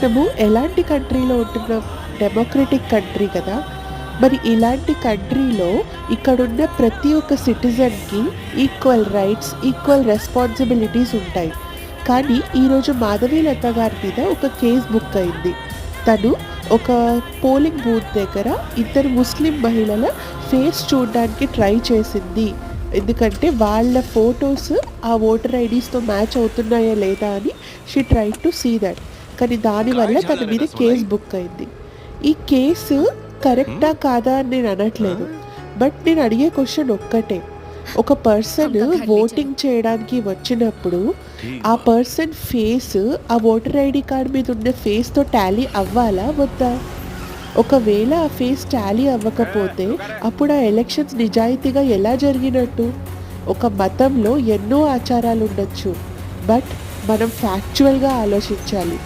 మనము ఎలాంటి కంట్రీలో ఉంటున్నాం? డెమోక్రటిక్ కంట్రీ కదా! మరి ఇలాంటి కంట్రీలో ఇక్కడున్న ప్రతి ఒక్క సిటిజన్‌కి ఈక్వల్ రైట్స్, ఈక్వల్ రెస్పాన్సిబిలిటీస్ ఉంటాయి. కానీ ఈరోజు మాధవీలత గారి మీద ఒక కేస్ బుక్ అయింది. తను ఒక పోలింగ్ బూత్ దగ్గర ఇద్దరు ముస్లిం మహిళల ఫేస్ చూడడానికి ట్రై చేసింది. ఎందుకంటే వాళ్ళ ఫోటోస్ ఆ ఓటర్ ఐడీస్‌తో మ్యాచ్ అవుతున్నాయా లేదా అని she tried to see that. కానీ దానివల్ల తన మీద కేస్ బుక్ అయింది. ఈ కేసు కరెక్టా కాదా అని నేను అనట్లేదు. బట్ నేను అడిగే క్వెషన్ ఒక్కటే. ఒక పర్సన్ ఓటింగ్ చేయడానికి వచ్చినప్పుడు ఆ పర్సన్ ఫేస్ ఆ ఓటర్ ఐడీ కార్డ్ మీద ఉన్న ఫేస్‌తో టాలీ అవ్వాలా? వద్దా? ఒకవేళ ఆ ఫేస్ టాలీ అవ్వకపోతే అప్పుడు ఆ ఎలక్షన్స్ నిజాయితీగా ఎలా జరిగినట్టు? ఒక మతంలో ఎన్నో ఆచారాలు ఉండొచ్చు. బట్ మనం ఫ్యాక్చువల్‌గా ఆలోచించాలి.